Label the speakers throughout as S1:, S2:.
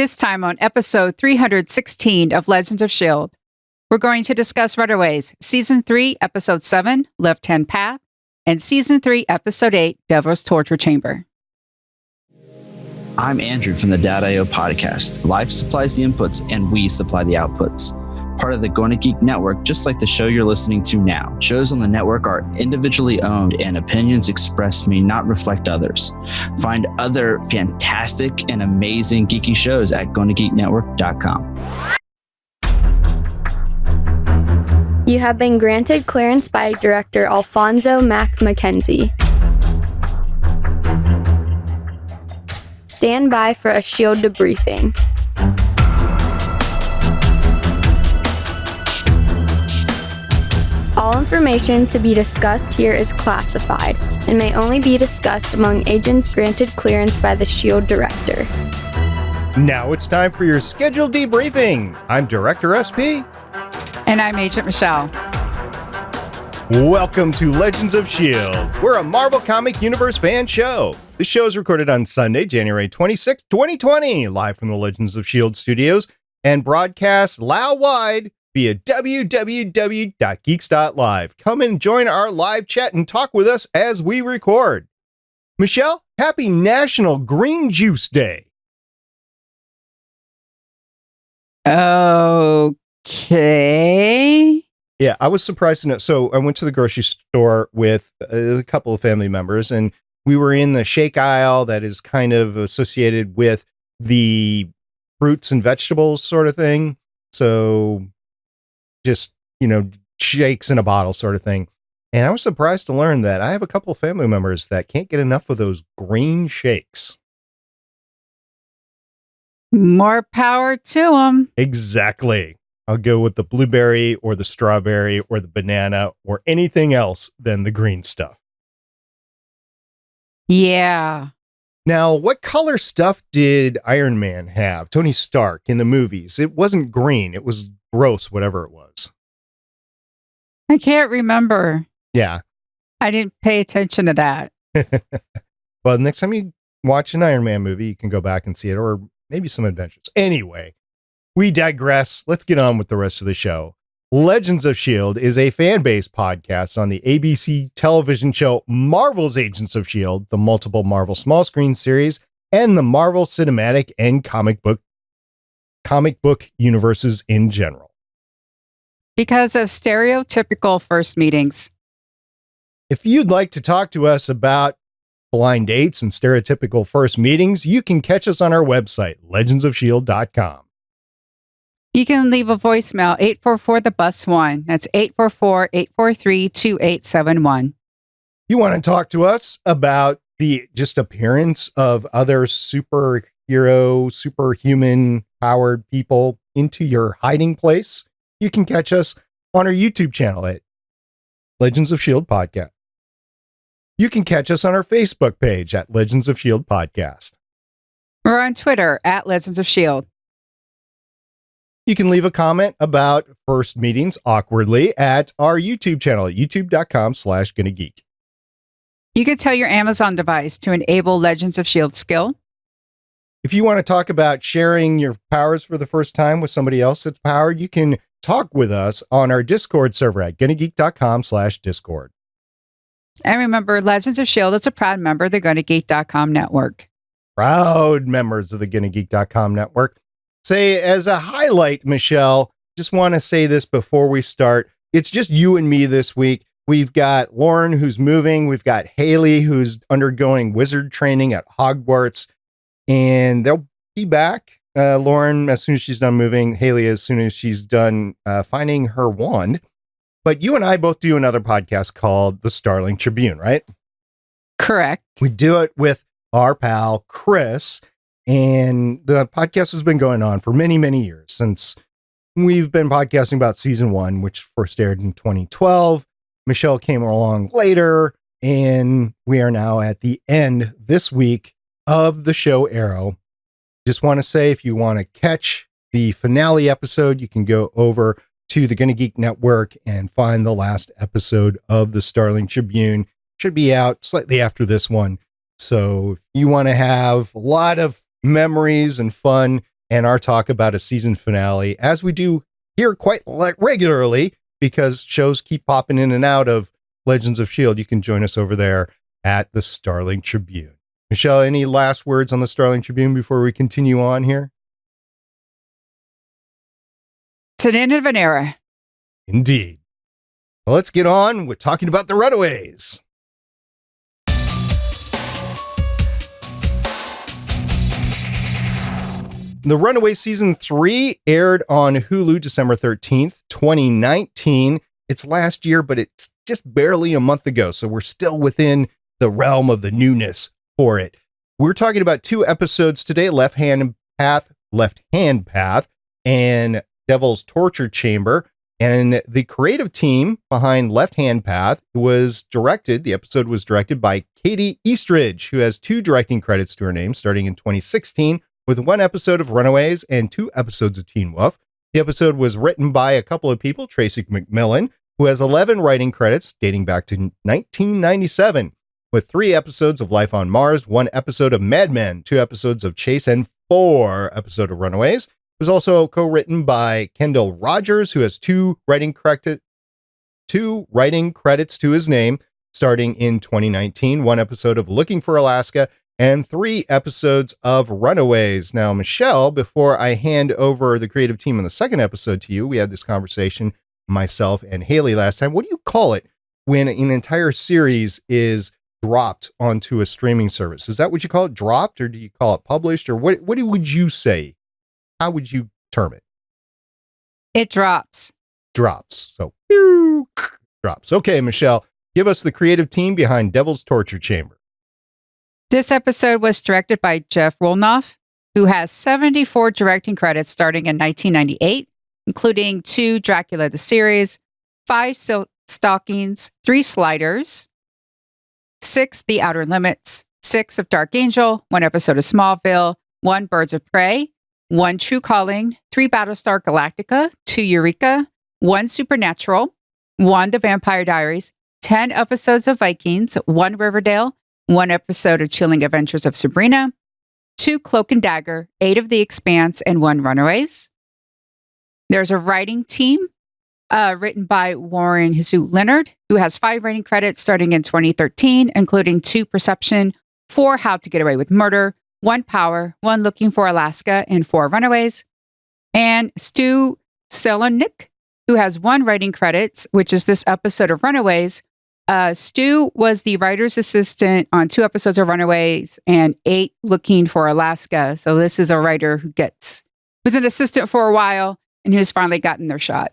S1: This time on episode 316 of Legends of S.H.I.E.L.D., we're going to discuss Runaways, Season 3, Episode 7, Left-Hand Path, and Season 3, Episode 8, Devil's Torture Chamber.
S2: I'm Andrew from the Dad.io podcast. Life supplies the inputs and we supply the outputs. Part of the Going to Geek network, just like the show you're listening to now. Shows on the network are individually owned and opinions expressed may not reflect others. Find other fantastic and amazing geeky shows at goingtogeeknetwork.com.
S3: You have been granted clearance by Director Alfonso Mack Mackenzie. Stand by for a S.H.I.E.L.D. debriefing. All information to be discussed here is classified and may only be discussed among agents granted clearance by the S.H.I.E.L.D. Director.
S4: Now it's time for your scheduled debriefing. I'm Director SP.
S1: And I'm Agent Michelle.
S4: Welcome to Legends of S.H.I.E.L.D. We're a Marvel Comic Universe fan show. The show is recorded on Sunday, January 26, 2020, live from the Legends of S.H.I.E.L.D. studios and broadcast loud-wide via www.geeks.live. Come and join our live chat and talk with us as we record. Michelle, happy National Green Juice Day.
S1: Okay.
S4: Yeah, I was surprised to know. So I went to the grocery store with a couple of family members, and we were in the shake aisle that is kind of associated with the fruits and vegetables sort of thing. So just, shakes in a bottle sort of thing. And I was surprised to learn that I have a couple of family members that can't get enough of those green shakes.
S1: More power to them.
S4: Exactly. I'll go with the blueberry or the strawberry or the banana or anything else than the green stuff.
S1: Yeah.
S4: Now, what color stuff did Iron Man have, Tony Stark, in the movies? It wasn't green. It was gross, whatever it was.
S1: I can't remember.
S4: Yeah.
S1: I didn't pay attention to that.
S4: Well, next time you watch an Iron Man movie, you can go back and see it, or maybe some Adventures. Anyway, we digress. Let's get on with the rest of the show. Legends of S.H.I.E.L.D. is a fan-based podcast on the ABC television show Marvel's Agents of S.H.I.E.L.D., the multiple Marvel small screen series, and the Marvel cinematic and comic book universes in general.
S1: Because of stereotypical first meetings.
S4: If you'd like to talk to us about blind dates and stereotypical first meetings, you can catch us on our website, legendsofshield.com.
S1: You can leave a voicemail, 844-THE-BUS-1. That's 844-843-2871.
S4: You want to talk to us about the just appearance of other superhero, superhuman powered people into your hiding place? You can catch us on our YouTube channel at Legends of S.H.I.E.L.D. Podcast. You can catch us on our Facebook page at Legends of S.H.I.E.L.D. Podcast.
S1: We're on Twitter at Legends of S.H.I.E.L.D.
S4: You can leave a comment about first meetings awkwardly at our YouTube channel at youtube.com/GonnaGeek.
S1: You can tell your Amazon device to enable Legends of S.H.I.E.L.D. skill.
S4: If you want to talk about sharing your powers for the first time with somebody else that's powered, you can talk with us on our Discord server at GonnaGeek.com/Discord.
S1: And remember, Legends of S.H.I.E.L.D. is a proud member of the GonnaGeek.com network.
S4: Proud members of the GonnaGeek.com network. Say, as a highlight, Michelle, just want to say this before we start. It's just you and me this week. We've got Lauren, who's moving. We've got Haley, who's undergoing wizard training at Hogwarts. And they'll be back. Lauren, as soon as she's done moving. Haley, as soon as she's done finding her wand. But you and I both do another podcast called The Starling Tribune, right?
S1: Correct.
S4: We do it with our pal, Chris. And the podcast has been going on for many, many years, since we've been podcasting about season 1, which first aired in 2012. Michelle came along later, and we are now at the end this week of the show Arrow. Just want to say, if you want to catch the finale episode, you can go over to the Gonna Geek Network and find the last episode of the Starling Tribune. Should be out slightly after this one. So if you want to have a lot of memories and fun and our talk about a season finale, as we do here quite regularly, because shows keep popping in and out of Legends of S.H.I.E.L.D. You can join us over there at the Starling Tribune. Michelle, any last words on the Starling Tribune before we continue on here?
S1: It's an end of an era.
S4: Indeed. Well, let's get on with talking about the Runaways. The Runaways Season 3 aired on Hulu December 13th, 2019. It's last year, but it's just barely a month ago, so we're still within the realm of the newness for it. We're talking about 2 episodes today, Left Hand Path, and Devil's Torture Chamber. And the creative team behind Left Hand Path the episode was directed by Katie Eastridge, who has 2 directing credits to her name, starting in 2016, with 1 episode of Runaways and 2 episodes of Teen Wolf. The episode was written by a couple of people, Tracy McMillan, who has 11 writing credits dating back to 1997, with 3 episodes of Life on Mars, 1 episode of Mad Men, 2 episodes of Chase, and 4 episodes of Runaways. It was also co-written by Kendall Rogers, who has 2 writing credits to his name, starting in 2019, 1 episode of Looking for Alaska, and 3 episodes of Runaways. Now, Michelle, before I hand over the creative team on the second episode to you, we had this conversation, myself and Haley last time. What do you call it when an entire series is dropped onto a streaming service? Is that what you call it, dropped, or do you call it published, or what would you say? How would you term it?
S1: It drops.
S4: Drops. So, drops. Okay, Michelle, give us the creative team behind Devil's Torture Chamber.
S1: This episode was directed by Jeff Woolnough, who has 74 directing credits starting in 1998, including 2 Dracula the series, 5 Silk Stockings, 3 Sliders, 6 The Outer Limits, 6 of Dark Angel, 1 episode of Smallville, 1 Birds of Prey, 1 True Calling, 3 Battlestar Galactica, 2 Eureka, 1 Supernatural, 1 The Vampire Diaries, 10 episodes of Vikings, 1 Riverdale, 1 episode of Chilling Adventures of Sabrina, 2 Cloak and Dagger, 8 of The Expanse, and 1 Runaways. There's a writing team written by Warren Leonard, who has 5 writing credits starting in 2013, including 2 Perception, 4 How to Get Away with Murder, 1 Power, 1 Looking for Alaska, and 4 Runaways. And Stu Selonick, who has 1 writing credits, which is this episode of Runaways. Stu was the writer's assistant on 2 episodes of Runaways and 8 Looking for Alaska. So this is a writer who was an assistant for a while and who's finally gotten their shot.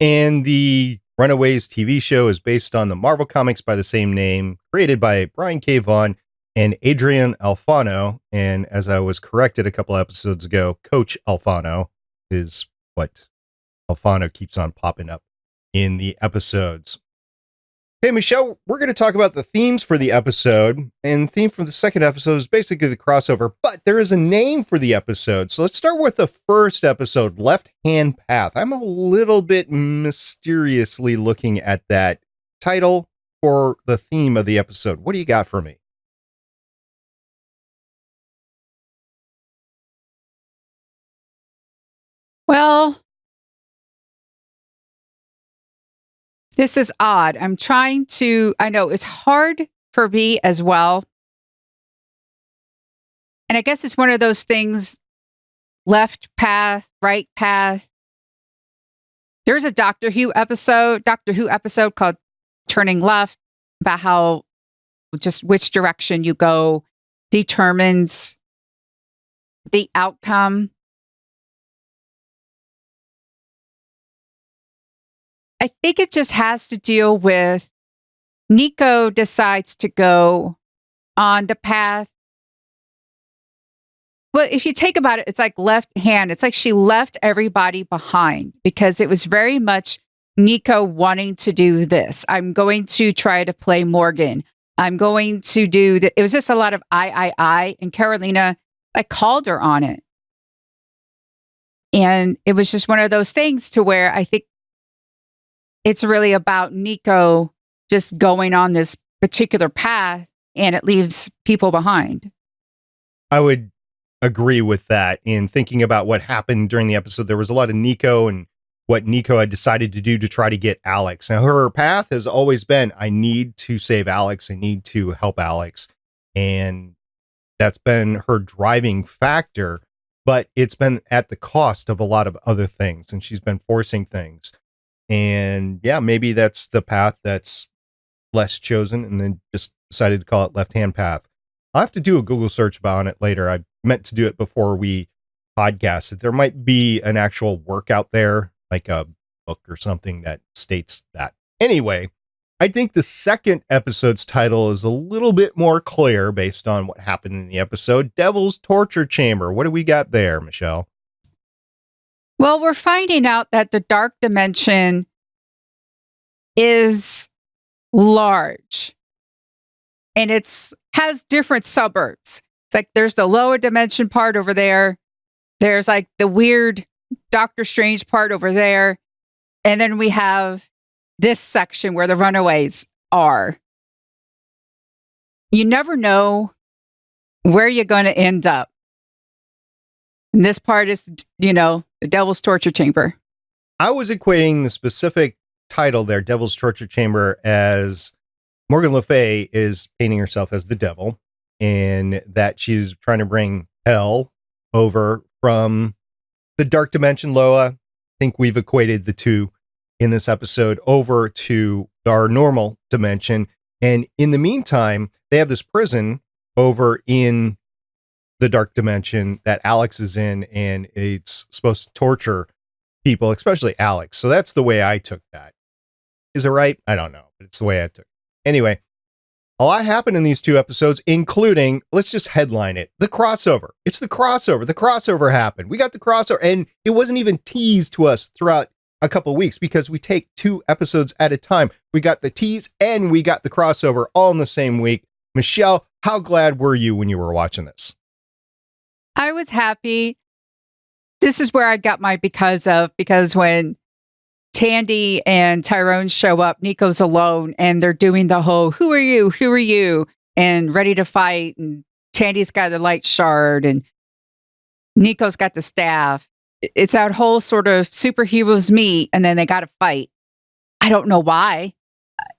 S4: And the Runaways TV show is based on the Marvel comics by the same name, created by Brian K. Vaughan and Adrian Alfano. And as I was corrected a couple episodes ago, Coach Alfano is what Alfano keeps on popping up in the episodes. Okay, Michelle, we're going to talk about the themes for the episode, and the theme for the second episode is basically the crossover, but there is a name for the episode. So let's start with the first episode, Left Hand Path. I'm a little bit mysteriously looking at that title for the theme of the episode. What do you got for me?
S1: Well, this is odd. I know it's hard for me as well. And I guess it's one of those things, left path, right path. There's a Doctor Who episode called Turning Left, about how just which direction you go determines the outcome. I think it just has to deal with Nico decides to go on the path. Well, if you think about it, it's like left hand. It's like she left everybody behind because it was very much Nico wanting to do this. I'm going to try to play Morgan. I'm going to do that. It was just a lot of I. And Carolina, I called her on it. And it was just one of those things to where I think it's really about Nico just going on this particular path and it leaves people behind.
S4: I would agree with that. In thinking about what happened during the episode, there was a lot of Nico and what Nico had decided to do to try to get Alex. Now, her path has always been, I need to save Alex. I need to help Alex. And that's been her driving factor, but it's been at the cost of a lot of other things. And she's been forcing things. And yeah, maybe that's the path that's less chosen, and then just decided to call it left-hand path. I'll have to do a Google search about it later. I meant to do it before we podcasted. There might be an actual work out there, like a book or something that states that. Anyway, I think the second episode's title is a little bit more clear based on what happened in the episode. Devil's Torture Chamber. What do we got there, Michelle?
S1: Well, we're finding out that the dark dimension is large, and has different suburbs. It's like there's the lower dimension part over there. There's like the weird Doctor Strange part over there. And then we have this section where the Runaways are. You never know where you're going to end up. And this part is, the Devil's Torture Chamber.
S4: I was equating the specific title there, Devil's Torture Chamber, as Morgan Le Fay is painting herself as the devil, and that she's trying to bring hell over from the dark dimension, Loa. I think we've equated the two in this episode over to our normal dimension. And in the meantime, they have this prison over in the dark dimension that Alex is in, and it's supposed to torture people, especially Alex. So that's the way I took that. Is it right? I don't know, but it's the way I took it. Anyway, a lot happened in these two episodes, including, let's just headline it, the crossover. It's the crossover. The crossover happened. We got the crossover, and it wasn't even teased to us throughout a couple of weeks because we take 2 episodes at a time. We got the tease and we got the crossover all in the same week. Michelle, how glad were you when you were watching this?
S1: I was happy. This is where I got my because when Tandy and Tyrone show up, Nico's alone, and they're doing the whole, who are you, and ready to fight, and Tandy's got the light shard, and Nico's got the staff. It's that whole sort of superheroes meet, and then they got to fight. I don't know why.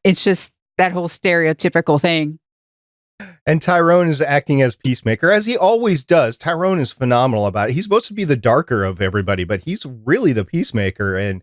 S1: It's just that whole stereotypical thing.
S4: And Tyrone is acting as peacemaker, as he always does. Tyrone is phenomenal about it. He's supposed to be the darker of everybody, but he's really the peacemaker. And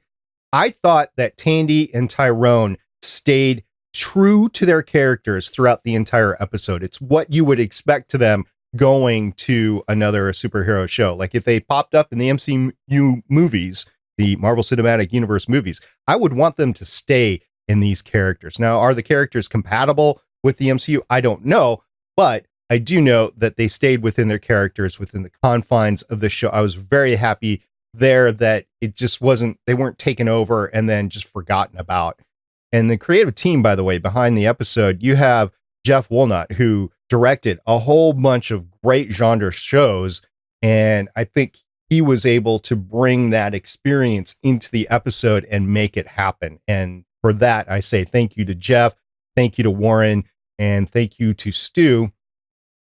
S4: I thought that Tandy and Tyrone stayed true to their characters throughout the entire episode. It's what you would expect to them going to another superhero show. Like if they popped up in the MCU movies, the Marvel Cinematic Universe movies, I would want them to stay in these characters. Now, are the characters compatible with the MCU? I don't know, but I do know that they stayed within their characters, within the confines of the show. I was very happy there that it just wasn't, they weren't taken over and then just forgotten about. And the creative team, by the way, behind the episode, you have Jeff Woolnough, who directed a whole bunch of great genre shows. And I think he was able to bring that experience into the episode and make it happen. And for that, I say thank you to Jeff, thank you to Warren, and thank you to Stu.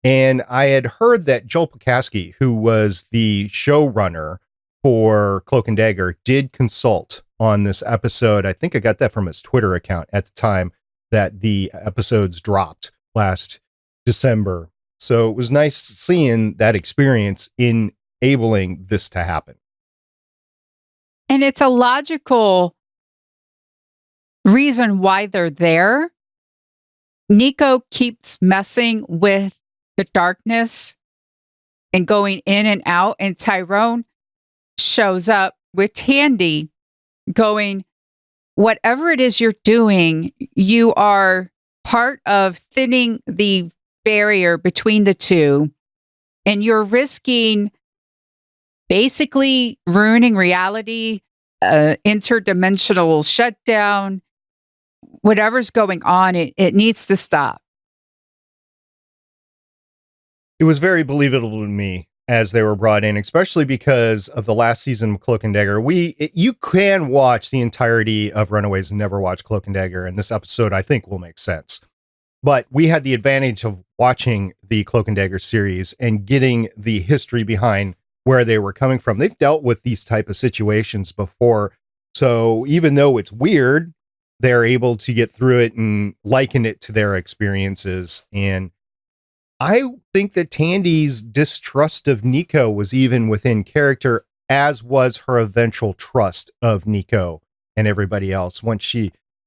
S4: And I had heard that Joel Pekaski, who was the showrunner for Cloak and Dagger, did consult on this episode. I think I got that from his Twitter account at the time that the episodes dropped last December. So it was nice seeing that experience in enabling this to happen.
S1: And it's a logical reason why they're there. Nico keeps messing with the darkness and going in and out, and Tyrone shows up with Tandy going, whatever it is you're doing, you are part of thinning the barrier between the two, and you're risking basically ruining reality, interdimensional shutdown, whatever's going on, it needs to stop.
S4: It was very believable to me as they were brought in, especially because of the last season of Cloak and Dagger. You can watch the entirety of Runaways and never watch Cloak and Dagger, and this episode, I think, will make sense. But we had the advantage of watching the Cloak and Dagger series and getting the history behind where they were coming from. They've dealt with these type of situations before. So even though it's weird, they're able to get through it and liken it to their experiences. And I think that Tandy's distrust of Nico was even within character, as was her eventual trust of Nico and everybody else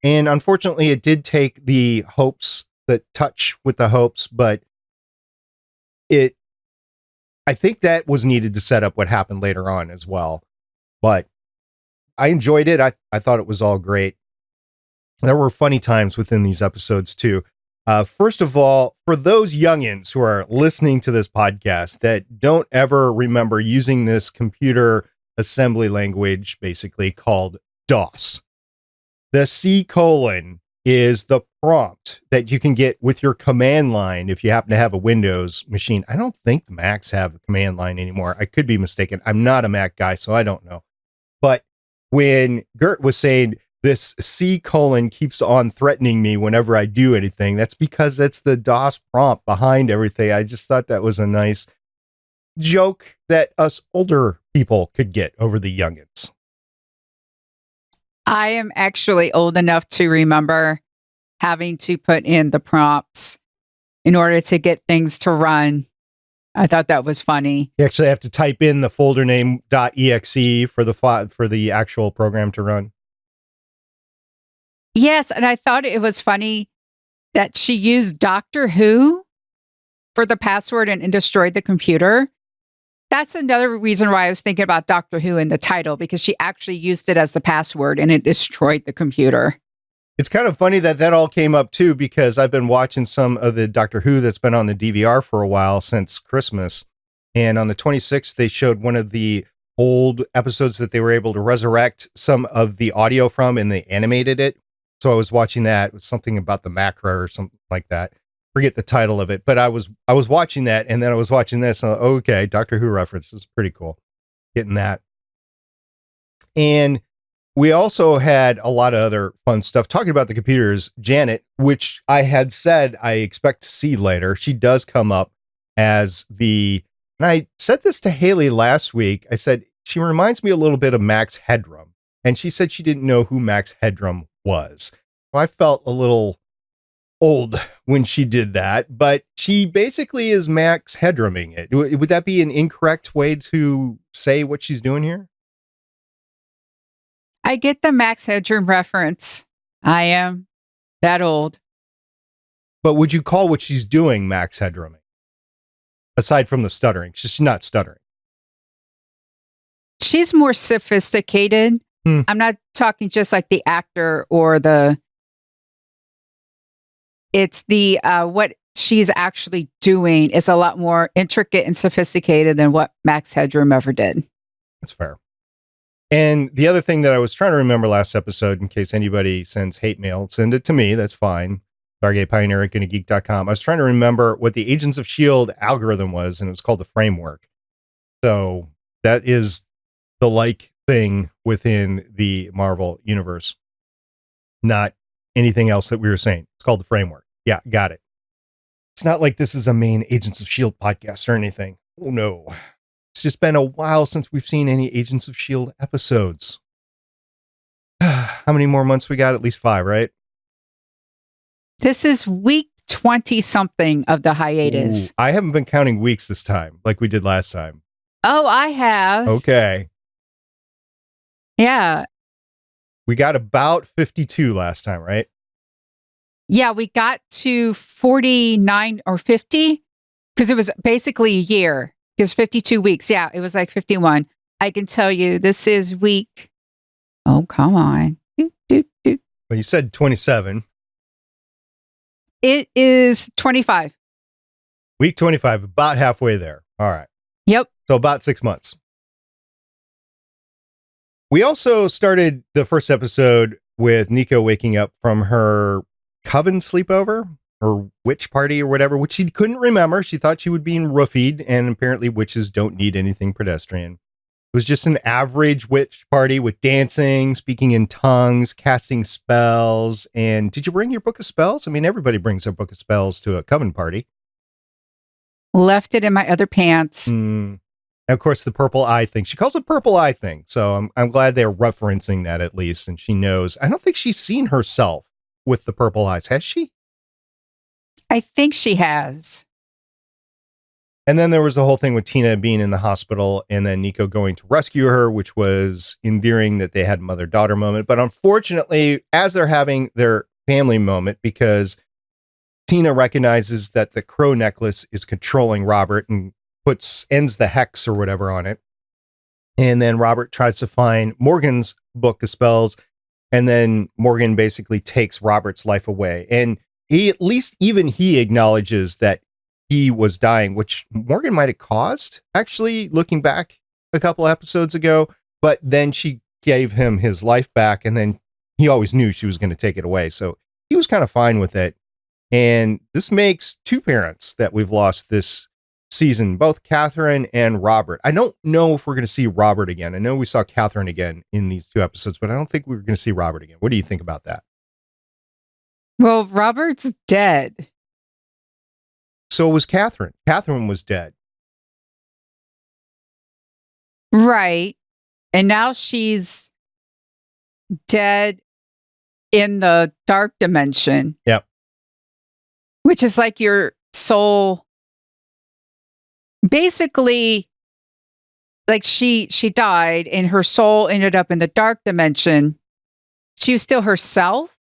S4: and unfortunately it did take the hopes, the touch with the hopes, but I think that was needed to set up what happened later on as well. But I enjoyed it. I thought it was all great. There were funny times within these episodes too. First of all, for those youngins who are listening to this podcast that don't ever remember using this computer assembly language, basically called DOS, the C: is the prompt that you can get with your command line if you happen to have a Windows machine. I don't think Macs have a command line anymore. I could be mistaken. I'm not a Mac guy, so I don't know. But when Gert was saying this C: keeps on threatening me whenever I do anything, that's because that's the DOS prompt behind everything. I just thought that was a nice joke that us older people could get over the youngins.
S1: I am actually old enough to remember having to put in the prompts in order to get things to run. I thought that was funny.
S4: You actually have to type in the folder name .exe for the actual program to run.
S1: Yes, and I thought it was funny that she used Doctor Who for the password and destroyed the computer. That's another reason why I was thinking about Doctor Who in the title, because she actually used it as the password and it destroyed the computer.
S4: It's kind of funny that all came up too, because I've been watching some of the Doctor Who that's been on the DVR for a while since Christmas. And on the 26th, they showed one of the old episodes that they were able to resurrect some of the audio from, and they animated it. So I was watching that. It was something about the macro or something like that. Forget the title of it, but I was watching that, and then I was watching this. Okay, Doctor Who reference. It's pretty cool getting that. And we also had a lot of other fun stuff talking about the computers. Janet, which I had said I expect to see later, she does come up as and I said this to Haley last week. I said, she reminds me a little bit of Max Headroom. And she said she didn't know who Max Headroom was. Well, I felt a little old when she did that, but she basically is Max Headrooming it. Would that be an incorrect way to say what she's doing here?
S1: I get the Max Headroom reference. I am that old.
S4: But would you call what she's doing Max Headrooming? Aside from the stuttering, she's not stuttering.
S1: She's more sophisticated. I'm not talking just like the actor or it's the what she's actually doing is a lot more intricate and sophisticated than what Max Headroom ever did.
S4: That's fair. And the other thing that I was trying to remember last episode, in case anybody sends hate mail, send it to me. That's fine. Stargate Pioneer at GonnaGeek.com. I was trying to remember what the Agents of S.H.I.E.L.D. algorithm was, and it was called the framework. So that is the like thing within the Marvel universe, not anything else that we were saying. It's called the framework. Yeah, got it. It's not like this is a main Agents of S.H.I.E.L.D. podcast or anything. Oh, no. It's just been a while since we've seen any Agents of S.H.I.E.L.D. episodes. How many more months we got? At least 5, right?
S1: This is week 20-something of the hiatus.
S4: Ooh, I haven't been counting weeks this time like we did last time.
S1: Oh, I have.
S4: Okay.
S1: Yeah.
S4: We got about 52 last time, right?
S1: Yeah, we got to 49 or 50 because it was basically a year. Because 52 weeks. Yeah, it was like 51. I can tell you this is week. Oh, come on.
S4: Well, you said 27.
S1: It is 25.
S4: Week 25, about halfway there. All right.
S1: Yep.
S4: So about 6 months. We also started the first episode with Nico waking up from her coven sleepover or witch party or whatever, which she couldn't remember. She thought she would be roofied, and apparently witches don't need anything pedestrian. was just an average witch party with dancing, speaking in tongues, casting spells. And did you bring your book of spells? I mean, everybody brings their book of spells to a coven party.
S1: Left it in my other pants.
S4: And of course, the purple eye thing. She calls it purple eye thing. So I'm glad they're referencing that at least. And she knows. I don't think she's seen herself with the purple eyes. Has she?
S1: I think she has.
S4: And then there was the whole thing with Tina being in the hospital and then Nico going to rescue her, which was endearing that they had mother-daughter moment. But unfortunately, as they're having their family moment, because Tina recognizes that the crow necklace is controlling Robert and ends the hex or whatever on it. And then Robert tries to find Morgan's book of spells. And then Morgan basically takes Robert's life away. And he acknowledges that he was dying, which Morgan might have caused, actually, looking back a couple episodes ago. But then she gave him his life back, and then he always knew she was going to take it away. So he was kind of fine with it. And this makes two parents that we've lost this season, both Catherine and Robert. I don't know if we're going to see Robert again. I know we saw Catherine again in these two episodes, but I don't think we're going to see Robert again. What do you think about that?
S1: Well, Robert's dead.
S4: So was Catherine. Catherine was dead.
S1: Right. And now she's dead in the dark dimension.
S4: Yep.
S1: Which is like your soul. Basically, like she died and her soul ended up in the dark dimension. She was still herself.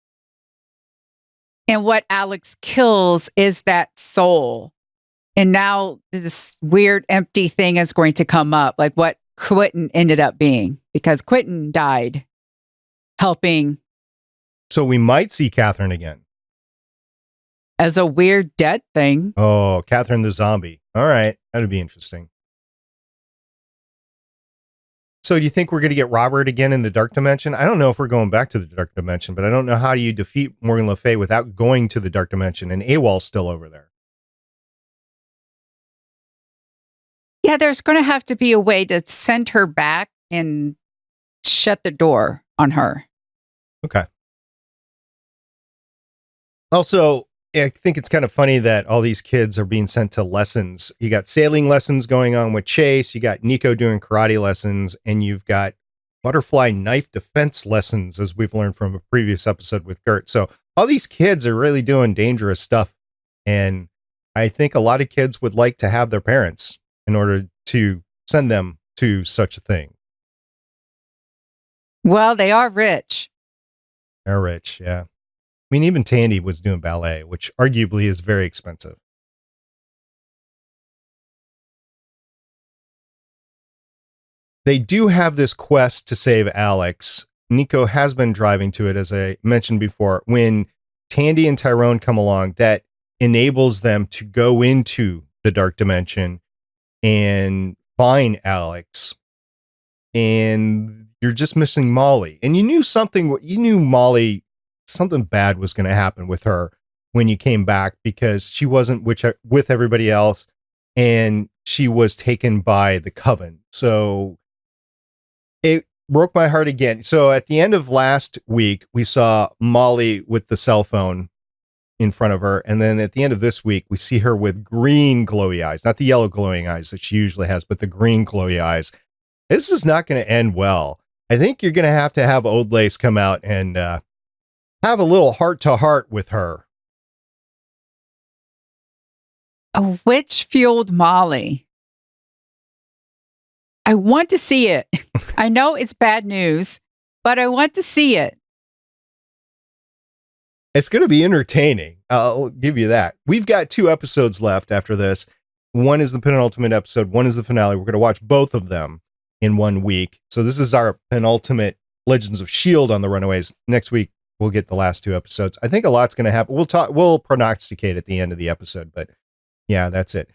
S1: And what Alex kills is that soul. And now this weird empty thing is going to come up, like what Quentin ended up being, because Quentin died helping.
S4: So we might see Catherine again.
S1: As a weird dead thing.
S4: Oh, Catherine the zombie. All right. That'd be interesting. So do you think we're going to get Robert again in the dark dimension? I don't know if we're going back to the dark dimension, but I don't know how you defeat Morgan Le Fay without going to the dark dimension, and AWOL's still over there.
S1: Yeah, there's going to have to be a way to send her back and shut the door on her.
S4: Okay. Also, I think it's kind of funny that all these kids are being sent to lessons. You got sailing lessons going on with Chase. You got Nico doing karate lessons, and you've got butterfly knife defense lessons, as we've learned from a previous episode with Gert. So all these kids are really doing dangerous stuff. And I think a lot of kids would like to have their parents in order to send them to such a thing.
S1: Well, they are rich.
S4: They're rich, yeah. I mean, even Tandy was doing ballet, which arguably is very expensive. They do have this quest to save Alex. Nico has been driving to it, as I mentioned before. When Tandy and Tyrone come along, that enables them to go into the dark dimension and find Alex. And you're just missing Molly. And you knew Molly, something bad was going to happen with her when you came back, because she wasn't with everybody else and she was taken by the coven. So it broke my heart again. So at the end of last week, we saw Molly with the cell phone in front of her. And then at the end of this week, we see her with green glowy eyes, not the yellow glowing eyes that she usually has, but the green glowy eyes. This is not going to end well. I think you're going to have Old Lace come out and have a little heart-to-heart with her.
S1: A witch-fueled Molly. I want to see it. I know it's bad news, but I want to see it.
S4: It's going to be entertaining. I'll give you that. We've got 2 episodes left after this. One is the penultimate episode. One is the finale. We're going to watch both of them in 1 week. So this is our penultimate Legends of S.H.I.E.L.D. on the Runaways. Next week, we'll get the last 2 episodes. I think a lot's going to happen. We'll prognosticate at the end of the episode, but yeah, that's it.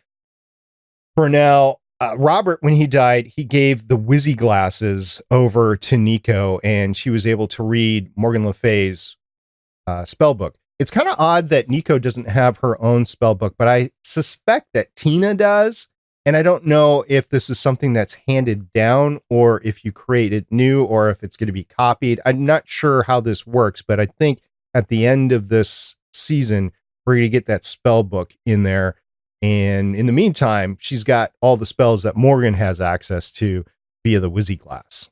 S4: For now, Robert, when he died, he gave the Wizzy glasses over to Nico, and she was able to read Morgan Le Fay's spell book. It's kind of odd that Nico doesn't have her own spell book, but I suspect that Tina does. And I don't know if this is something that's handed down or if you create it new or if it's going to be copied. I'm not sure how this works, but I think at the end of this season, we're going to get that spell book in there. And in the meantime, she's got all the spells that Morgan has access to via the Wizzy glass.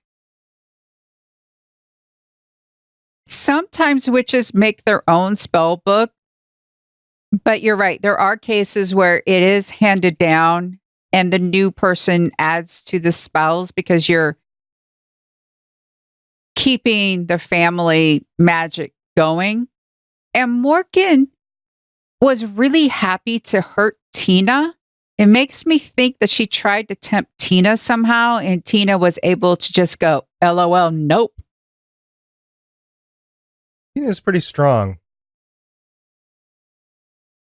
S1: Sometimes witches make their own spell book, but you're right. There are cases where it is handed down and the new person adds to the spells because you're keeping the family magic going. And Morgan was really happy to hurt Tina. It makes me think that she tried to tempt Tina somehow, and Tina was able to just go, LOL, nope.
S4: Tina's pretty strong.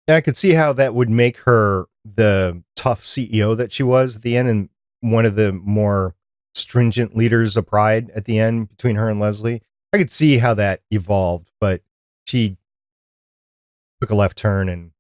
S4: And I could see how that would make her the tough CEO that she was at the end and one of the more stringent leaders of Pride at the end between her and Leslie. I could see how that evolved, but she took a left turn and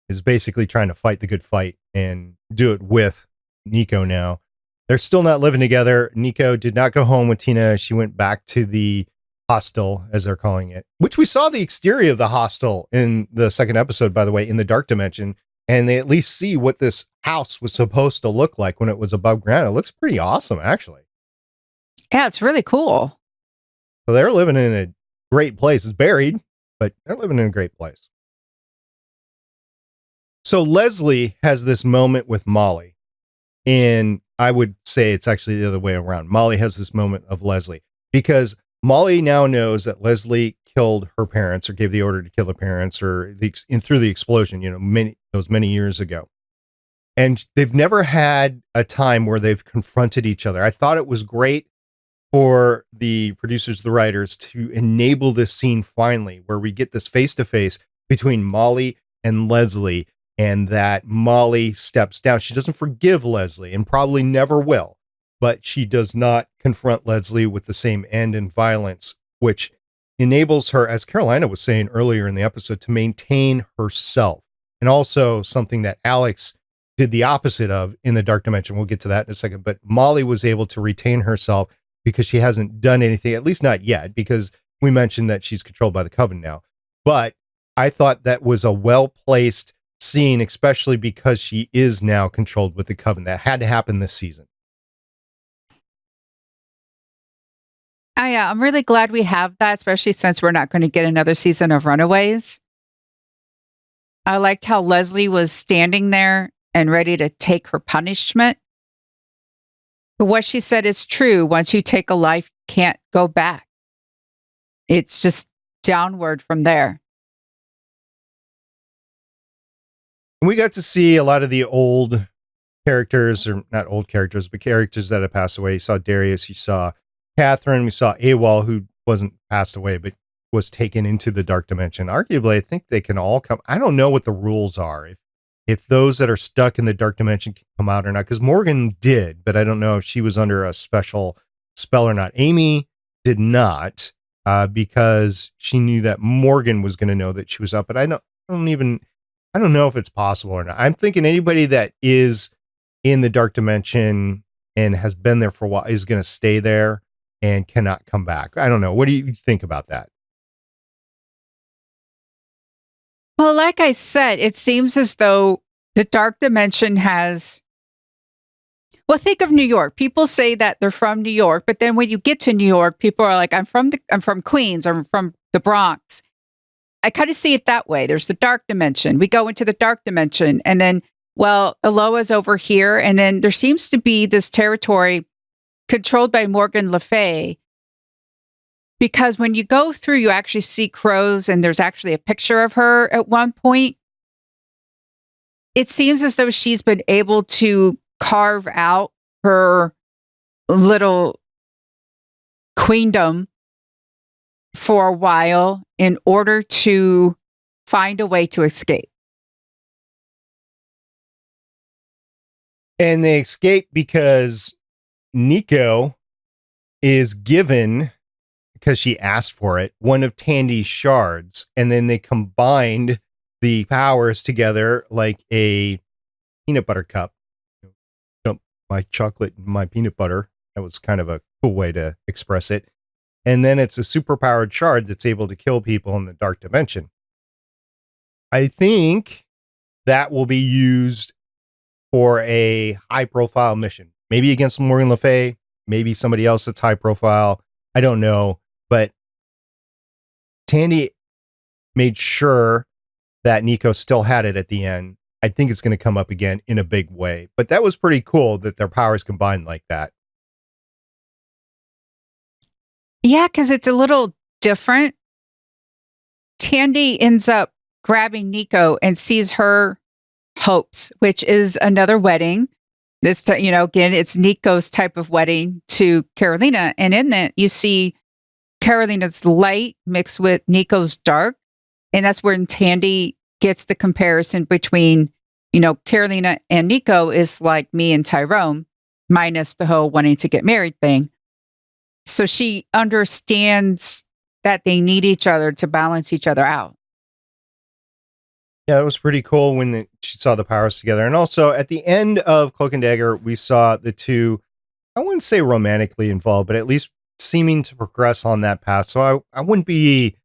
S4: is basically trying to fight the good fight and do it with Nico now. They're still not living together. Nico did not go home with Tina. She went back to the hostel, as they're calling it, which we saw the exterior of the hostel in the second episode, by the way, in the dark dimension. And they at least see what this house was supposed to look like when it was above ground. It looks pretty awesome, actually.
S1: Yeah, it's really cool.
S4: So they're living in a great place. It's buried, but they're living in a great place. So Leslie has this moment with Molly. And I would say it's actually the other way around. Molly has this moment of Leslie because Molly now knows that Leslie killed her parents or gave the order to kill her parents or through the explosion, many years ago. And they've never had a time where they've confronted each other. I thought it was great for the producers, the writers, to enable this scene finally, where we get this face-to-face between Molly and Leslie, and that Molly steps down. She doesn't forgive Leslie and probably never will, but she does not confront Leslie with the same end and violence, which enables her, as Carolina was saying earlier in the episode, to maintain herself. And also something that Alex did the opposite of in the dark dimension. We'll get to that in a second. But Molly was able to retain herself because she hasn't done anything, at least not yet, because we mentioned that she's controlled by the Coven now. But I thought that was a well-placed scene, especially because she is now controlled with the Coven. That had to happen this season.
S1: I'm really glad we have that, especially since we're not going to get another season of Runaways. I liked how Leslie was standing there and ready to take her punishment. But what she said is true. Once you take a life, you can't go back. It's just downward from there.
S4: We got to see a lot of the old characters, or not old characters, but characters that have passed away. You saw Darius, you saw Catherine, we saw AWOL, who wasn't passed away, but was taken into the dark dimension. Arguably, I think they can all come. I don't know what the rules are. If those that are stuck in the dark dimension can come out or not, because Morgan did, but I don't know if she was under a special spell or not. Amy did not, because she knew that Morgan was going to know that she was up, but I don't know if it's possible or not. I'm thinking anybody that is in the dark dimension and has been there for a while is going to stay there and cannot come back. I don't know. What do you think about that?
S1: Well, like I said, it seems as though the dark dimension has... Well, think of New York. People say that they're from New York, but then when you get to New York, people are like, I'm from Queens, or I'm from the Bronx. I kind of see it that way. There's the dark dimension. We go into the dark dimension, and then, well, Aloha's over here, and then there seems to be this territory controlled by Morgan Le Fay, because when you go through, you actually see crows, and there's actually a picture of her at one point. It seems as though she's been able to carve out her little queendom for a while in order to find a way to escape.
S4: And they escape because Nico is given, because she asked for it, one of Tandy's shards, and then they combined the powers together like a peanut butter cup. Dump my chocolate in my peanut butter. That was kind of a cool way to express it. And then it's a superpowered shard that's able to kill people in the dark dimension. I think that will be used for a high profile mission, maybe against Morgan Le Fay, maybe somebody else that's high profile. I don't know, but Tandy made sure that Nico still had it at the end. I think it's going to come up again in a big way, but that was pretty cool that their powers combined like that.
S1: Yeah, because it's a little different. Tandy ends up grabbing Nico and sees her hopes, which is another wedding. This, again, it's Nico's type of wedding to Carolina. And in that, you see Carolina's light mixed with Nico's dark. And that's when Tandy gets the comparison between, Carolina and Nico is like me and Tyrone, minus the whole wanting to get married thing. So she understands that they need each other to balance each other out.
S4: Yeah, it was pretty cool when she saw the powers together. And also at the end of Cloak and Dagger, we saw the two, I wouldn't say romantically involved, but at least seeming to progress on that path. So I wouldn't be,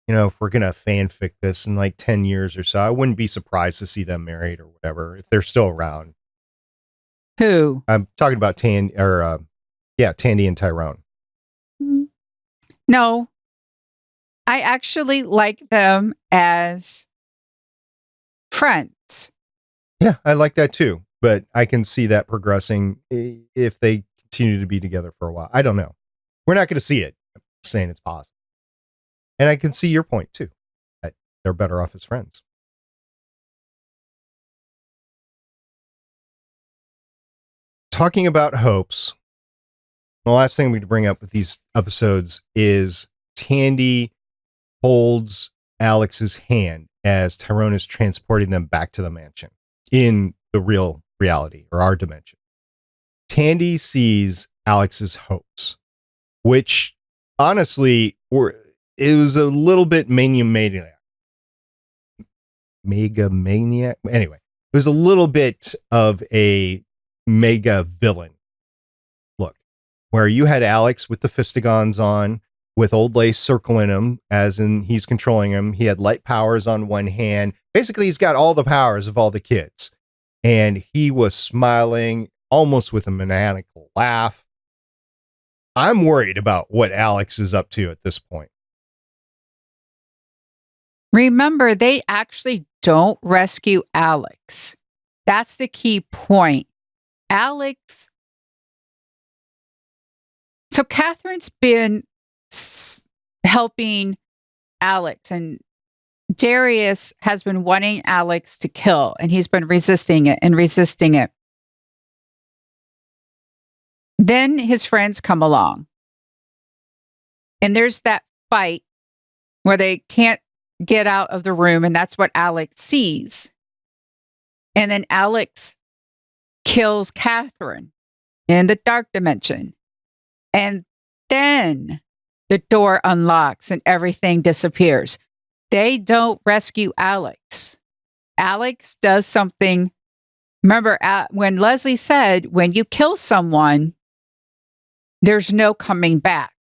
S4: if we're going to fanfic this in like 10 years or so, I wouldn't be surprised to see them married or whatever, if they're still around.
S1: Who?
S4: I'm talking about Tandy and Tyrone.
S1: No, I actually like them as friends.
S4: Yeah, I like that too. But I can see that progressing if they continue to be together for a while. I don't know. We're not going to see it. I'm saying it's possible. And I can see your point too, that they're better off as friends. Talking about hopes, the last thing we bring up with these episodes is Tandy holds Alex's hand as Tyrone is transporting them back to the mansion in the real reality or our dimension. Tandy sees Alex's hopes, which honestly it was a little bit mega maniac. Anyway, it was a little bit of a mega villain look, where you had Alex with the fistigons on, with Old Lace circling him, as in he's controlling him. He had light powers on one hand. Basically, he's got all the powers of all the kids. And he was smiling almost with a maniacal laugh. I'm worried about what Alex is up to at this point.
S1: Remember, they actually don't rescue Alex. That's the key point. Alex. So Catherine's been helping Alex, and Darius has been wanting Alex to kill, and he's been resisting it. Then his friends come along, and there's that fight where they can't get out of the room, and that's what Alex sees. And then Alex kills Catherine in the dark dimension. And then the door unlocks and everything disappears. They don't rescue Alex. Alex does something. Remember, when Leslie said, when you kill someone, there's no coming back.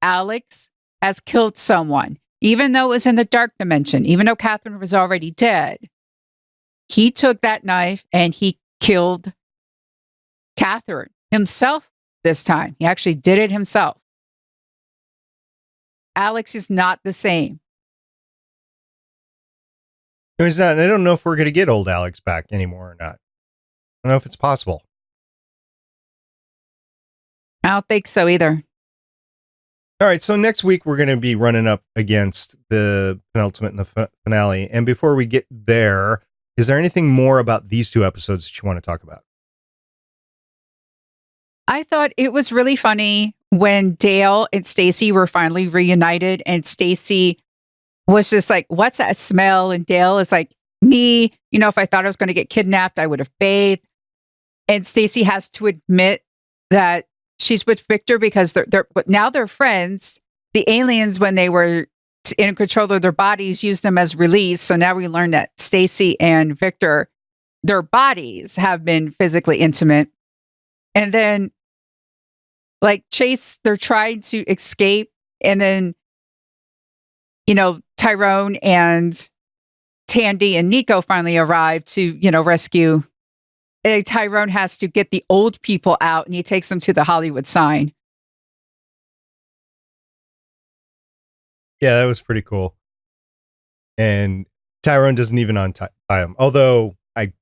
S1: Alex has killed someone, even though it was in the dark dimension, even though Catherine was already dead. He took that knife and he killed Catherine himself this time. He actually did it himself. Alex is not the same.
S4: No, he's not. And I don't know if we're going to get old Alex back anymore or not. I don't know if it's possible.
S1: I don't think so either.
S4: All right, so next week we're going to be running up against the penultimate and the finale. And before we get there, is there anything more about these two episodes that you want to talk about?
S1: I thought it was really funny when Dale and Stacy were finally reunited, and Stacy was just like, "What's that smell?" And Dale is like, "Me, if I thought I was going to get kidnapped, I would have bathed." And Stacy has to admit that she's with Victor because they're friends. The aliens, when they were in control of their bodies, used them as release. So now we learn that Stacy and Victor their bodies have been physically intimate. And then, like, Chase, they're trying to escape. And then, Tyrone and Tandy and Nico finally arrive to, rescue. And Tyrone has to get the old people out, and he takes them to the Hollywood sign.
S4: Yeah, that was pretty cool. And Tyrone doesn't even untie him. Although I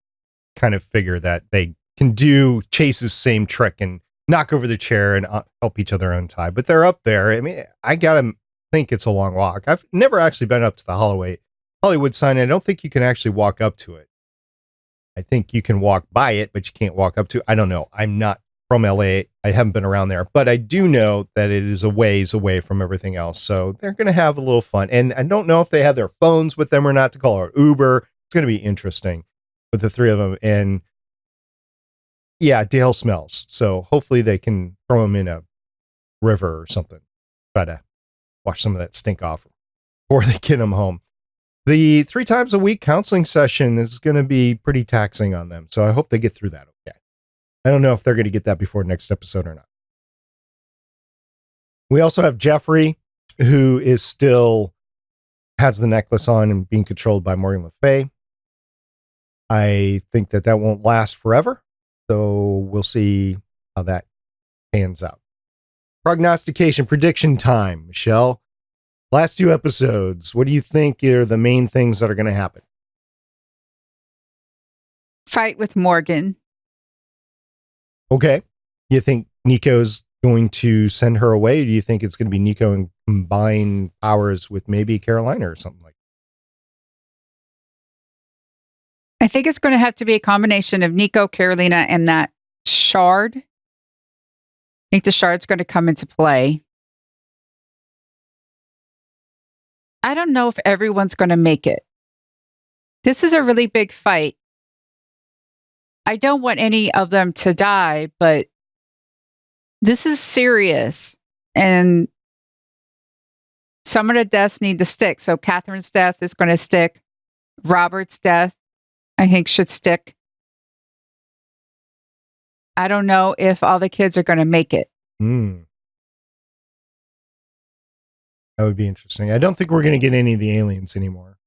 S4: kind of figure that they can do Chase's same trick and knock over the chair and help each other untie. But they're up there. I mean, I gotta think it's a long walk. I've never actually been up to the Hollywood sign. I don't think you can actually walk up to it. I think you can walk by it, but you can't walk up to it. I don't know. I'm not from LA. I haven't been around there, but I do know that it is a ways away from everything else. So they're going to have a little fun. And I don't know if they have their phones with them or not to call or Uber. It's going to be interesting with the three of them. And yeah, Dale smells. So hopefully they can throw him in a river or something. Try to wash some of that stink off before they get him home. The 3 times a week counseling session is going to be pretty taxing on them. So I hope they get through that okay. I don't know if they're going to get that before next episode or not. We also have Jeffrey, who is still has the necklace on and being controlled by Morgan Le Fay. I think that won't last forever. So we'll see how that pans out. Prognostication prediction time, Michelle. Last 2 episodes, what do you think are the main things that are going to happen?
S1: Fight with Morgan.
S4: Okay. You think Nico's going to send her away? Or do you think it's going to be Nico and combine powers with maybe Carolina or something like
S1: that? I think it's going to have to be a combination of Nico, Carolina, and that shard. I think the shard's going to come into play. I don't know if everyone's going to make it. This is a really big fight. I don't want any of them to die, but this is serious. And some of the deaths need to stick. So Catherine's death is going to stick. Robert's death, I think, should stick. I don't know if all the kids are going to make it.
S4: That would be interesting. I don't think we're going to get any of the aliens anymore.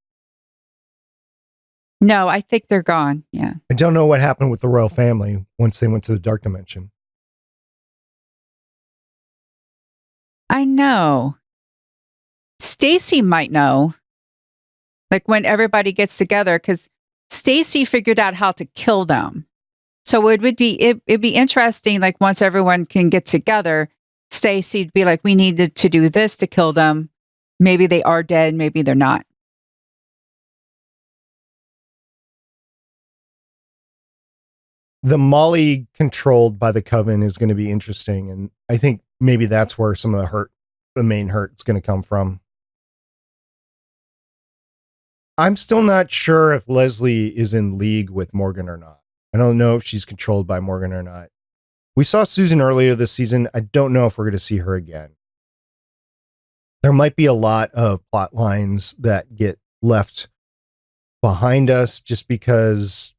S1: No, I think they're gone. Yeah.
S4: I don't know what happened with the royal family once they went to the dark dimension.
S1: I know. Stacy might know. Like when everybody gets together, because Stacy figured out how to kill them. So it'd be interesting, like once everyone can get together, Stacy'd be like, we needed to do this to kill them. Maybe they are dead, maybe they're not.
S4: The Molly controlled by the Coven is going to be interesting. And I think maybe that's where some of the main hurt is going to come from. I'm still not sure if Leslie is in league with Morgan or not. I don't know if she's controlled by Morgan or not. We saw Susan earlier this season. I don't know if we're going to see her again. There might be a lot of plot lines that get left behind us just because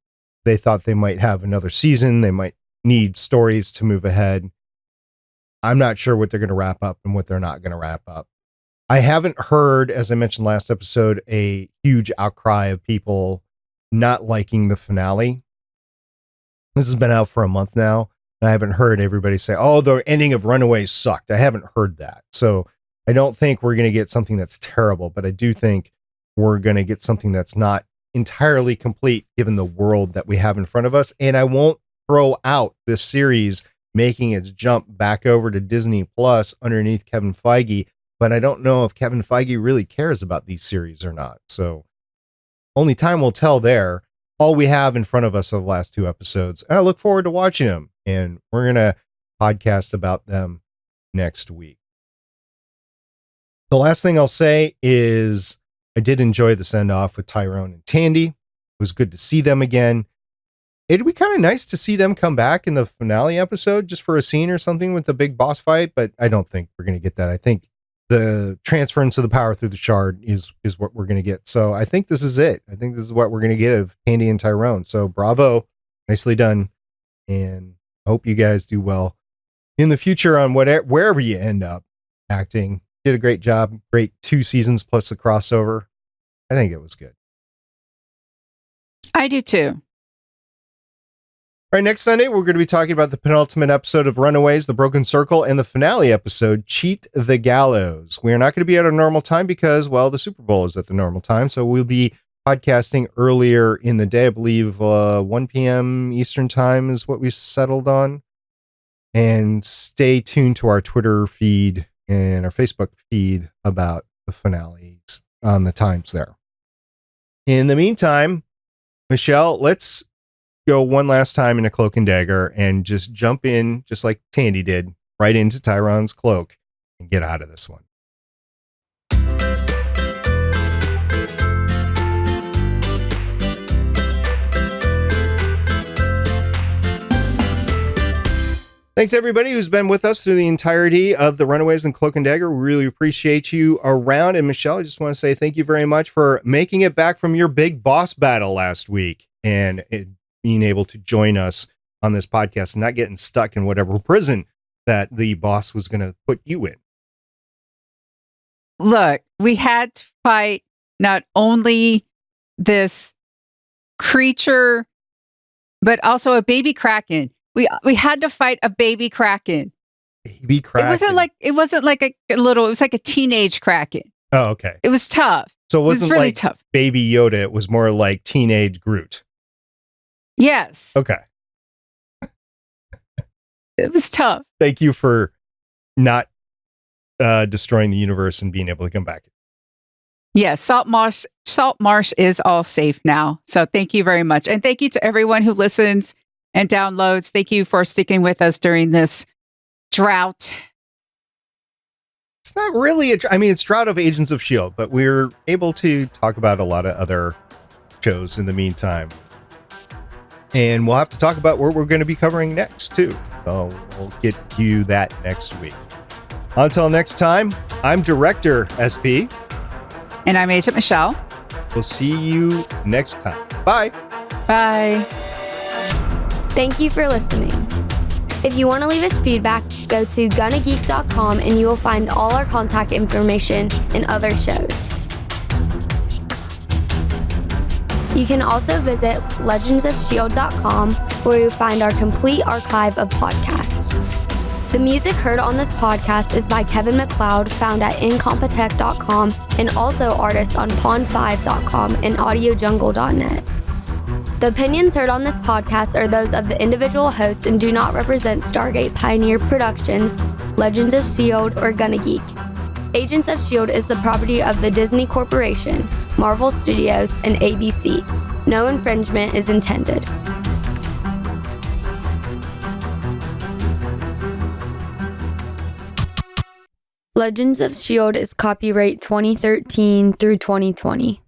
S4: they thought they might have another season. They might need stories to move ahead. I'm not sure what they're going to wrap up and what they're not going to wrap up. I haven't heard, as I mentioned last episode, a huge outcry of people not liking the finale. This has been out for a month now. And I haven't heard everybody say, oh, the ending of Runaways sucked. I haven't heard that. So I don't think we're going to get something that's terrible, but I do think we're going to get something that's not entirely complete given the world that we have in front of us. And I won't throw out this series making its jump back over to Disney Plus underneath Kevin Feige, but I don't know if Kevin Feige really cares about these series or not. So only time will tell there. All we have in front of us are the last 2 episodes, and I look forward to watching them. And we're going to podcast about them next week. The last thing I'll say is I did enjoy the send-off with Tyrone and Tandy. It was good to see them again. It'd be kind of nice to see them come back in the finale episode just for a scene or something with the big boss fight, but I don't think we're going to get that. I think the transference of the power through the shard is what we're going to get. So I think this is it. I think this is what we're going to get of Tandy and Tyrone. So bravo, nicely done, and I hope you guys do well in the future on wherever you end up acting. Did a great job. Great 2 seasons plus the crossover. I think it was good.
S1: I do too.
S4: All right, next Sunday, we're going to be talking about the penultimate episode of Runaways, The Broken Circle, and the finale episode, Cheat the Gallows. We are not going to be at our normal time because, well, the Super Bowl is at the normal time. So we'll be podcasting earlier in the day. I believe 1 p.m. Eastern time is what we settled on. And stay tuned to our Twitter feed and our Facebook feed about the finales on the times there. In the meantime, Michelle, let's go one last time in a cloak and dagger and just jump in, just like Tandy did, right into Tyrone's cloak and get out of this one. Thanks, everybody who's been with us through the entirety of the Runaways and Cloak and Dagger. We really appreciate you around. And Michelle, I just want to say thank you very much for making it back from your big boss battle last week and being able to join us on this podcast and not getting stuck in whatever prison that the boss was going to put you in.
S1: Look, we had to fight not only this creature, but also a baby kraken. We had to fight a baby kraken.
S4: Baby kraken.
S1: It wasn't like a little. It was like a teenage kraken.
S4: Oh, okay.
S1: It was tough.
S4: So it wasn't
S1: really
S4: like
S1: tough.
S4: Baby Yoda. It was more like teenage Groot.
S1: Yes.
S4: Okay.
S1: It was tough.
S4: Thank you for not destroying the universe and being able to come back.
S1: Yes, Salt Marsh is all safe now. So thank you very much. And thank you to everyone who listens and downloads. Thank you for sticking with us during this drought.
S4: It's not really it's Drought of Agents of S.H.I.E.L.D, but we're able to talk about a lot of other shows in the meantime. And we'll have to talk about what we're going to be covering next, too. So we'll get you that next week. Until next time, I'm Director SP.
S1: And I'm Agent Michelle.
S4: We'll see you next time. Bye.
S1: Bye.
S3: Thank you for listening. If you want to leave us feedback, go to gonnageek.com and you will find all our contact information and other shows. You can also visit legendsofshield.com where you'll find our complete archive of podcasts. The music heard on this podcast is by Kevin MacLeod, found at incompetech.com, and also artists on pond5.com and audiojungle.net. The opinions heard on this podcast are those of the individual hosts and do not represent Stargate Pioneer Productions, Legends of S.H.I.E.L.D, or Gonna Geek. Agents of S.H.I.E.L.D. is the property of the Disney Corporation, Marvel Studios, and ABC. No infringement is intended. Legends of S.H.I.E.L.D. is copyright 2013 through 2020.